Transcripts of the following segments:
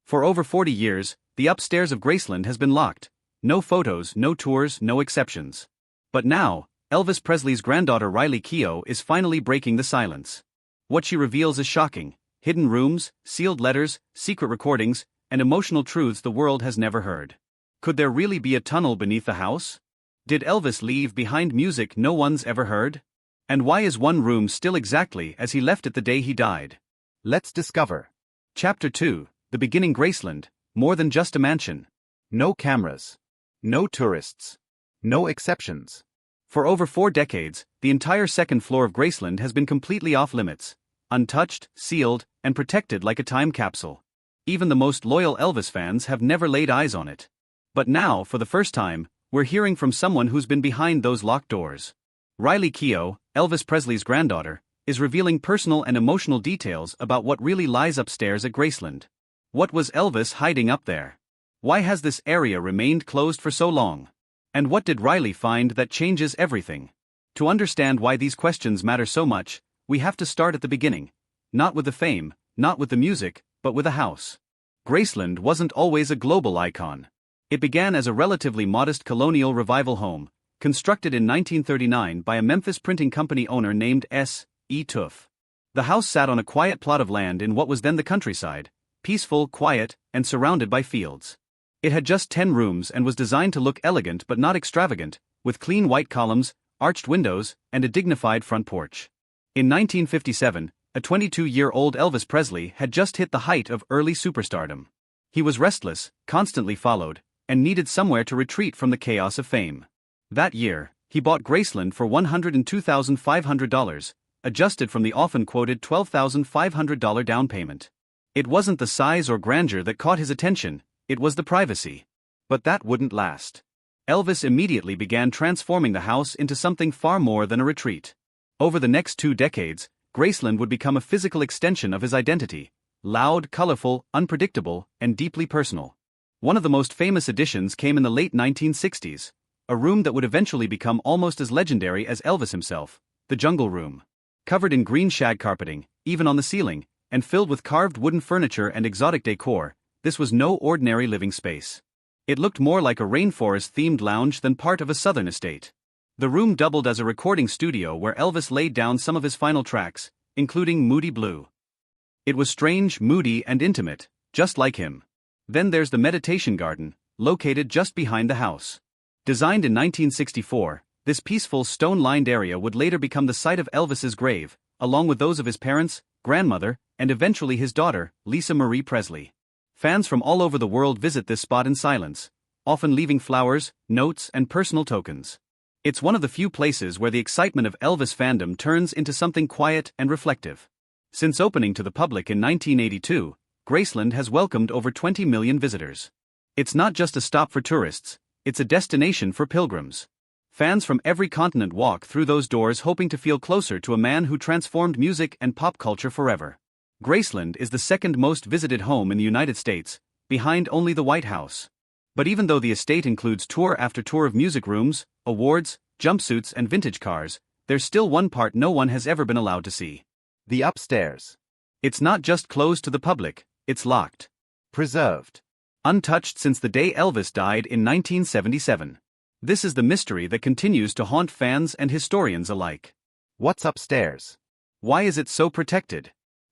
For over 40 years, the upstairs of Graceland has been locked. No photos, no tours, no exceptions. But now, Elvis Presley's granddaughter Riley Keough is finally breaking the silence. What she reveals is shocking: hidden rooms, sealed letters, secret recordings, and emotional truths the world has never heard. Could there really be a tunnel beneath the house? Did Elvis leave behind music no one's ever heard? And why is one room still exactly as he left it the day he died? Let's discover. Chapter 2: The Beginning. Graceland, more than just a mansion. No cameras. No tourists. No exceptions. For over 4 decades, the entire second floor of Graceland has been completely off-limits, untouched, sealed, and protected like a time capsule. Even the most loyal Elvis fans have never laid eyes on it. But now, for the first time, we're hearing from someone who's been behind those locked doors. Riley Keough, Elvis Presley's granddaughter, is revealing personal and emotional details about what really lies upstairs at Graceland. What was Elvis hiding up there? Why has this area remained closed for so long? And what did Riley find that changes everything? To understand why these questions matter so much, we have to start at the beginning. Not with the fame, not with the music, but with a house. Graceland wasn't always a global icon. It began as a relatively modest colonial revival home, constructed in 1939 by a Memphis printing company owner named S.E. Tuff. The house sat on a quiet plot of land in what was then the countryside, peaceful, quiet, and surrounded by fields. It had just 10 rooms and was designed to look elegant but not extravagant, with clean white columns, arched windows, and a dignified front porch. In 1957, a 22-year-old Elvis Presley had just hit the height of early superstardom. He was restless, constantly followed, and needed somewhere to retreat from the chaos of fame. That year, he bought Graceland for $102,500, adjusted from the often quoted $12,500 down payment. It wasn't the size or grandeur that caught his attention, it was the privacy. But that wouldn't last. Elvis immediately began transforming the house into something far more than a retreat. Over the next 2 decades, Graceland would become a physical extension of his identity: loud, colorful, unpredictable, and deeply personal. One of the most famous additions came in the late 1960s, a room that would eventually become almost as legendary as Elvis himself: the Jungle Room. Covered in green shag carpeting, even on the ceiling, and filled with carved wooden furniture and exotic decor, this was no ordinary living space. It looked more like a rainforest-themed lounge than part of a southern estate. The room doubled as a recording studio where Elvis laid down some of his final tracks, including Moody Blue. It was strange, moody, and intimate, just like him. Then there's the meditation garden, located just behind the house. Designed in 1964, this peaceful stone-lined area would later become the site of Elvis's grave, along with those of his parents, grandmother, and eventually his daughter, Lisa Marie Presley. Fans from all over the world visit this spot in silence, often leaving flowers, notes, and personal tokens. It's one of the few places where the excitement of Elvis fandom turns into something quiet and reflective. Since opening to the public in 1982, Graceland has welcomed over 20 million visitors. It's not just a stop for tourists, it's a destination for pilgrims. Fans from every continent walk through those doors hoping to feel closer to a man who transformed music and pop culture forever. Graceland is the second most visited home in the United States, behind only the White House. But even though the estate includes tour after tour of music rooms, awards, jumpsuits, and vintage cars, there's still one part no one has ever been allowed to see: the upstairs. It's not just closed to the public, it's locked. Preserved. Untouched since the day Elvis died in 1977. This is the mystery that continues to haunt fans and historians alike. What's upstairs? Why is it so protected?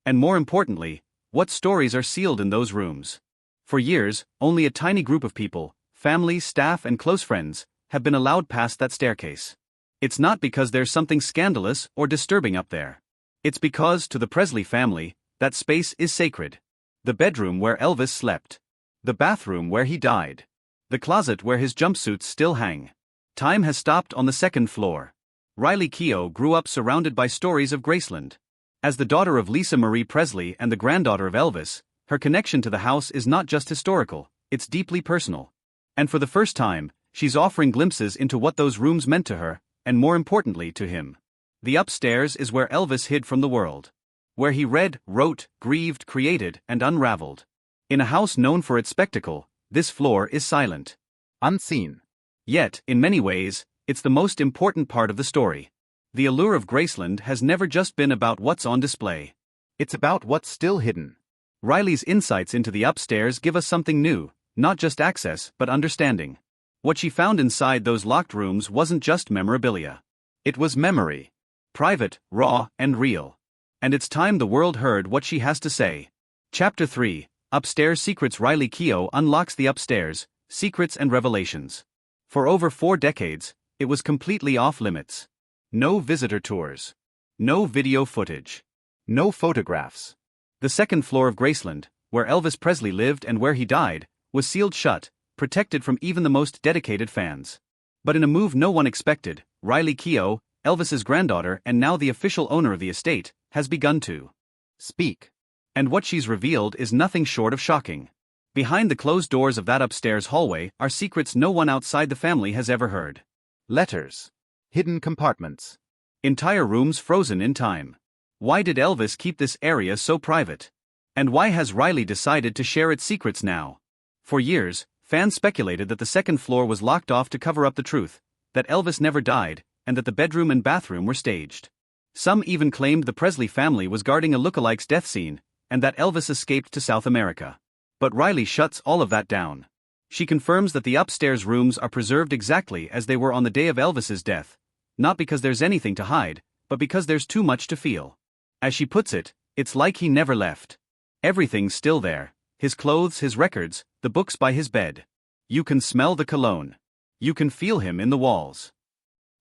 And more importantly, what stories are sealed in those rooms? For years, only a tiny group of people, family, staff, and close friends, have been allowed past that staircase. It's not because there's something scandalous or disturbing up there. It's because, to the Presley family, that space is sacred. The bedroom where Elvis slept. The bathroom where he died. The closet where his jumpsuits still hang. Time has stopped on the second floor. Riley Keough grew up surrounded by stories of Graceland. As the daughter of Lisa Marie Presley and the granddaughter of Elvis, her connection to the house is not just historical, it's deeply personal. And for the first time, she's offering glimpses into what those rooms meant to her, and more importantly to him. The upstairs is where Elvis hid from the world. Where he read, wrote, grieved, created, and unraveled. In a house known for its spectacle, this floor is silent. Unseen. Yet, in many ways, it's the most important part of the story. The allure of Graceland has never just been about what's on display. It's about what's still hidden. Riley's insights into the upstairs give us something new, not just access but understanding. What she found inside those locked rooms wasn't just memorabilia. It was memory. Private, raw, and real. And it's time the world heard what she has to say. Chapter 3, Upstairs Secrets. Riley Keough unlocks the upstairs, secrets and revelations. For over 4 decades, it was completely off-limits. No visitor tours. No video footage. No photographs. The second floor of Graceland, where Elvis Presley lived and where he died, was sealed shut, protected from even the most dedicated fans. But in a move no one expected, Riley Keough, Elvis's granddaughter and now the official owner of the estate, has begun to speak. And what she's revealed is nothing short of shocking. Behind the closed doors of that upstairs hallway are secrets no one outside the family has ever heard. Letters. Hidden compartments. Entire rooms frozen in time. Why did Elvis keep this area so private? And why has Riley decided to share its secrets now? For years, fans speculated that the second floor was locked off to cover up the truth, that Elvis never died, and that the bedroom and bathroom were staged. Some even claimed the Presley family was guarding a lookalike's death scene, and that Elvis escaped to South America. But Riley shuts all of that down. She confirms that the upstairs rooms are preserved exactly as they were on the day of Elvis's death, not because there's anything to hide, but because there's too much to feel. As she puts it, it's like he never left. Everything's still there. His clothes, his records, the books by his bed. You can smell the cologne. You can feel him in the walls.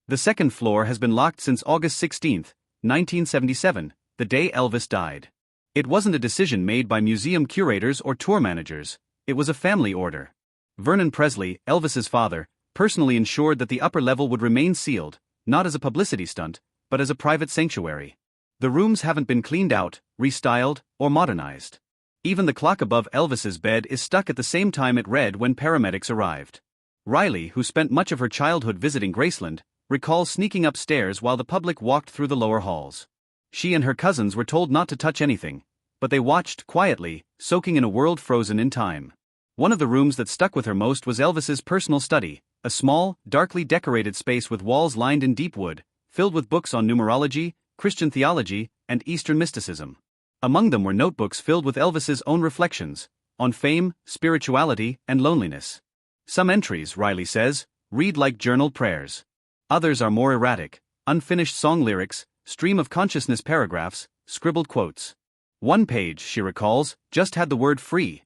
The second floor has been locked since August 16, 1977, the day Elvis died. It wasn't a decision made by museum curators or tour managers, it was a family order. Vernon Presley, Elvis's father, personally ensured that the upper level would remain sealed, not as a publicity stunt, but as a private sanctuary. The rooms haven't been cleaned out, restyled, or modernized. Even the clock above Elvis's bed is stuck at the same time it read when paramedics arrived. Riley, who spent much of her childhood visiting Graceland, recalls sneaking upstairs while the public walked through the lower halls. She and her cousins were told not to touch anything, but they watched quietly, soaking in a world frozen in time. One of the rooms that stuck with her most was Elvis's personal study, a small, darkly decorated space with walls lined in deep wood, filled with books on numerology, Christian theology, and Eastern mysticism. Among them were notebooks filled with Elvis's own reflections, on fame, spirituality, and loneliness. Some entries, Riley says, read like journal prayers. Others are more erratic, unfinished song lyrics, stream of consciousness paragraphs, scribbled quotes. One page, she recalls, just had the word free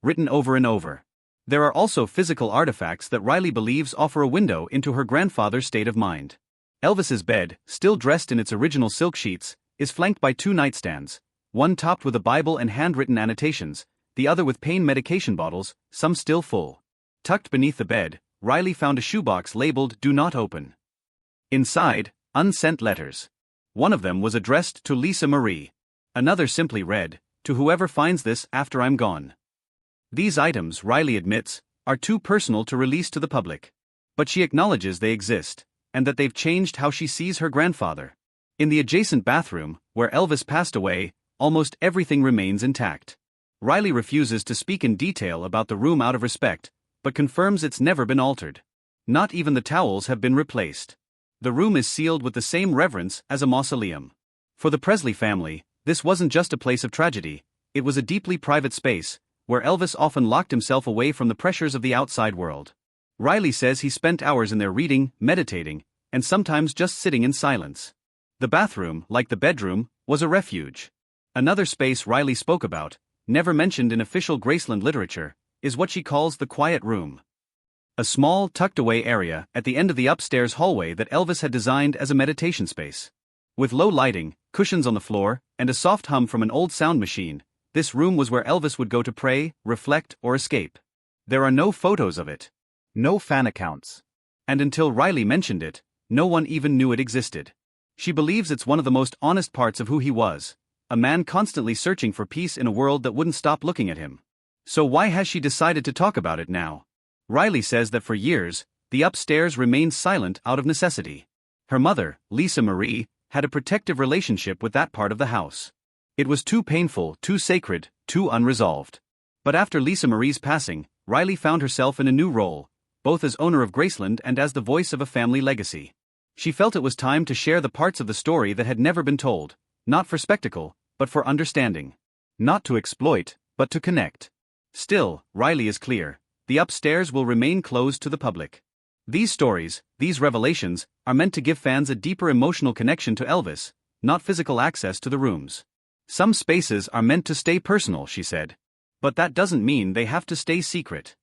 written over and over. There are also physical artifacts that Riley believes offer a window into her grandfather's state of mind. Elvis's bed, still dressed in its original silk sheets, is flanked by 2 nightstands, one topped with a Bible and handwritten annotations, the other with pain medication bottles, some still full. Tucked beneath the bed, Riley found a shoebox labeled "Do Not Open." Inside, unsent letters. One of them was addressed to Lisa Marie. Another simply read, "To whoever finds this after I'm gone." These items, Riley admits, are too personal to release to the public. But she acknowledges they exist, and that they've changed how she sees her grandfather. In the adjacent bathroom, where Elvis passed away, almost everything remains intact. Riley refuses to speak in detail about the room out of respect, but confirms it's never been altered. Not even the towels have been replaced. The room is sealed with the same reverence as a mausoleum. For the Presley family, this wasn't just a place of tragedy, it was a deeply private space, where Elvis often locked himself away from the pressures of the outside world. Riley says he spent hours in there reading, meditating, and sometimes just sitting in silence. The bathroom, like the bedroom, was a refuge. Another space Riley spoke about, never mentioned in official Graceland literature, is what she calls the quiet room. A small, tucked-away area at the end of the upstairs hallway that Elvis had designed as a meditation space. With low lighting, cushions on the floor, and a soft hum from an old sound machine, this room was where Elvis would go to pray, reflect, or escape. There are no photos of it. No fan accounts. And until Riley mentioned it, no one even knew it existed. She believes it's one of the most honest parts of who he was, a man constantly searching for peace in a world that wouldn't stop looking at him. So why has she decided to talk about it now? Riley says that for years, the upstairs remained silent out of necessity. Her mother, Lisa Marie, had a protective relationship with that part of the house. It was too painful, too sacred, too unresolved. But after Lisa Marie's passing, Riley found herself in a new role, both as owner of Graceland and as the voice of a family legacy. She felt it was time to share the parts of the story that had never been told, not for spectacle, but for understanding. Not to exploit, but to connect. Still, Riley is clear. The upstairs will remain closed to the public. These stories, these revelations, are meant to give fans a deeper emotional connection to Elvis, not physical access to the rooms. Some spaces are meant to stay personal, she said. But that doesn't mean they have to stay secret.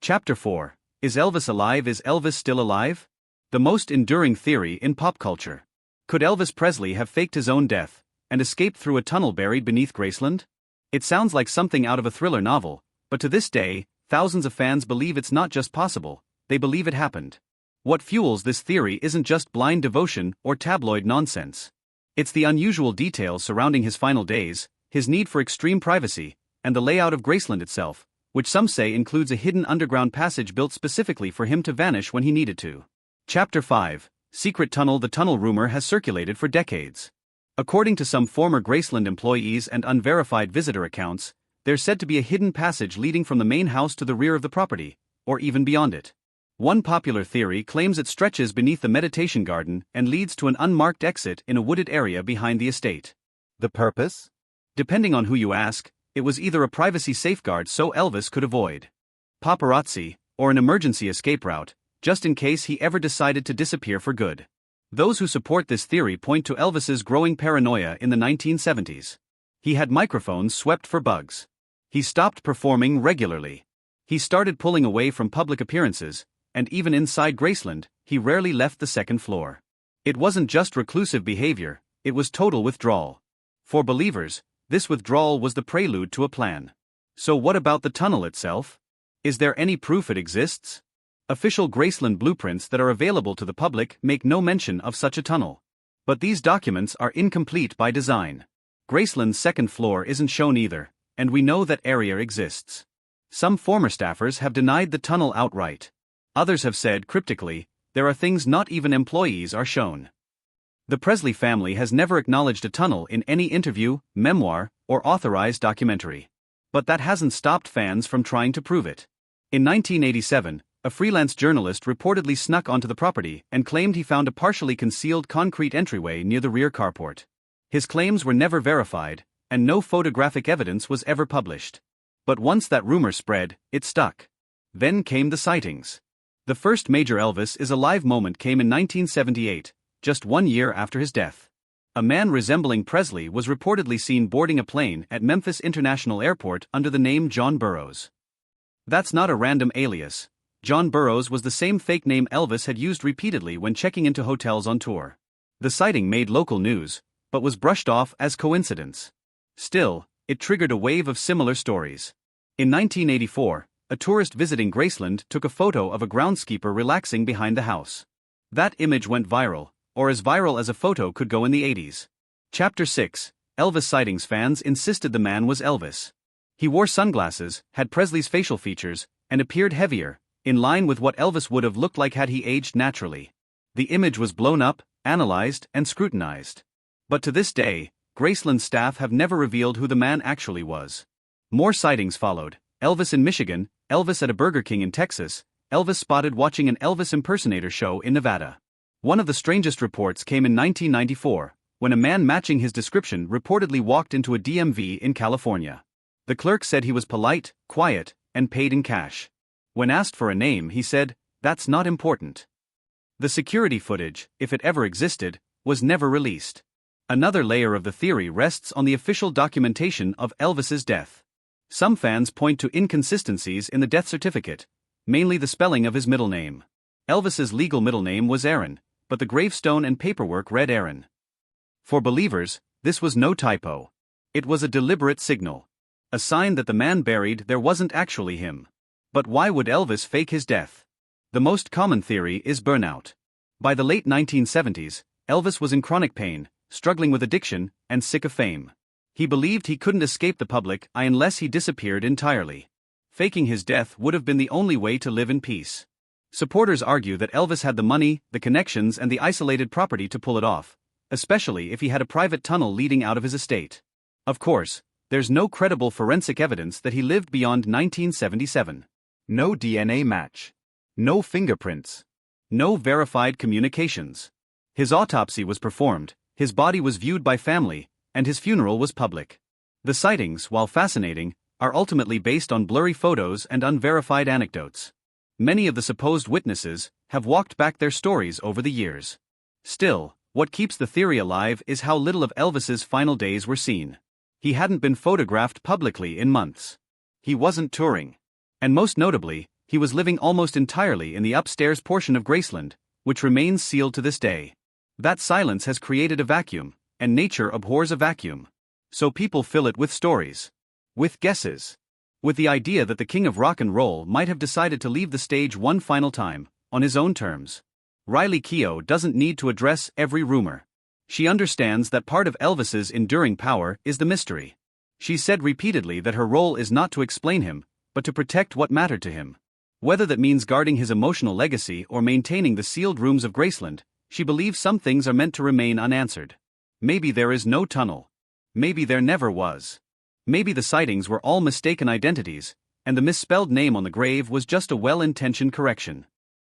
Chapter 4. Is Elvis alive? Is Elvis still alive? The most enduring theory in pop culture. Could Elvis Presley have faked his own death and escaped through a tunnel buried beneath Graceland? It sounds like something out of a thriller novel, but to this day, thousands of fans believe it's not just possible, they believe it happened. What fuels this theory isn't just blind devotion or tabloid nonsense. It's the unusual details surrounding his final days, his need for extreme privacy, and the layout of Graceland itself, which some say includes a hidden underground passage built specifically for him to vanish when he needed to. Chapter 5. Secret Tunnel. The tunnel rumor has circulated for decades. According to some former Graceland employees and unverified visitor accounts, there's said to be a hidden passage leading from the main house to the rear of the property, or even beyond it. One popular theory claims it stretches beneath the meditation garden and leads to an unmarked exit in a wooded area behind the estate. The purpose? Depending on who you ask, it was either a privacy safeguard so Elvis could avoid paparazzi, or an emergency escape route, just in case he ever decided to disappear for good. Those who support this theory point to Elvis's growing paranoia in the 1970s. He had microphones swept for bugs. He stopped performing regularly. He started pulling away from public appearances, and even inside Graceland, he rarely left the second floor. It wasn't just reclusive behavior, it was total withdrawal. For believers, this withdrawal was the prelude to a plan. So what about the tunnel itself? Is there any proof it exists? Official Graceland blueprints that are available to the public make no mention of such a tunnel. But these documents are incomplete by design. Graceland's second floor isn't shown either, and we know that area exists. Some former staffers have denied the tunnel outright. Others have said cryptically, there are things not even employees are shown. The Presley family has never acknowledged a tunnel in any interview, memoir, or authorized documentary. But that hasn't stopped fans from trying to prove it. In 1987, a freelance journalist reportedly snuck onto the property and claimed he found a partially concealed concrete entryway near the rear carport. His claims were never verified, and no photographic evidence was ever published. But once that rumor spread, it stuck. Then came the sightings. The first major Elvis is alive moment came in 1978, just 1 year after his death. A man resembling Presley was reportedly seen boarding a plane at Memphis International Airport under the name John Burroughs. That's not a random alias. John Burroughs was the same fake name Elvis had used repeatedly when checking into hotels on tour. The sighting made local news, but was brushed off as coincidence. Still, it triggered a wave of similar stories. In 1984, a tourist visiting Graceland took a photo of a groundskeeper relaxing behind the house. That image went viral, or as viral as a photo could go in the 80s. Chapter 6. Elvis sightings. Fans insisted the man was Elvis. He wore sunglasses, had Presley's facial features, and appeared heavier, in line with what Elvis would have looked like had he aged naturally. The image was blown up, analyzed, and scrutinized. But to this day, Graceland staff have never revealed who the man actually was. More sightings followed. Elvis in Michigan, Elvis at a Burger King in Texas, Elvis spotted watching an Elvis impersonator show in Nevada. One of the strangest reports came in 1994, when a man matching his description reportedly walked into a DMV in California. The clerk said he was polite, quiet, and paid in cash. When asked for a name, he said, "That's not important." The security footage, if it ever existed, was never released. Another layer of the theory rests on the official documentation of Elvis's death. Some fans point to inconsistencies in the death certificate, mainly the spelling of his middle name. Elvis's legal middle name was Aaron, but the gravestone and paperwork read Aaron. For believers, this was no typo. It was a deliberate signal. A sign that the man buried there wasn't actually him. But why would Elvis fake his death? The most common theory is burnout. By the late 1970s, Elvis was in chronic pain, struggling with addiction, and sick of fame. He believed he couldn't escape the public eye unless he disappeared entirely. Faking his death would have been the only way to live in peace. Supporters argue that Elvis had the money, the connections, and the isolated property to pull it off, especially if he had a private tunnel leading out of his estate. Of course, there's no credible forensic evidence that he lived beyond 1977. No DNA match. No fingerprints. No verified communications. His autopsy was performed, his body was viewed by family, and his funeral was public. The sightings, while fascinating, are ultimately based on blurry photos and unverified anecdotes. Many of the supposed witnesses have walked back their stories over the years. Still, what keeps the theory alive is how little of Elvis's final days were seen. He hadn't been photographed publicly in months. He wasn't touring. And most notably, he was living almost entirely in the upstairs portion of Graceland, which remains sealed to this day. That silence has created a vacuum, and nature abhors a vacuum. So people fill it with stories. With guesses. With the idea that the king of rock and roll might have decided to leave the stage one final time, on his own terms. Riley Keough doesn't need to address every rumor. She understands that part of Elvis's enduring power is the mystery. She said repeatedly that her role is not to explain him, but to protect what mattered to him. Whether that means guarding his emotional legacy or maintaining the sealed rooms of Graceland, she believes some things are meant to remain unanswered. Maybe there is no tunnel. Maybe there never was. Maybe the sightings were all mistaken identities, and the misspelled name on the grave was just a well-intentioned correction.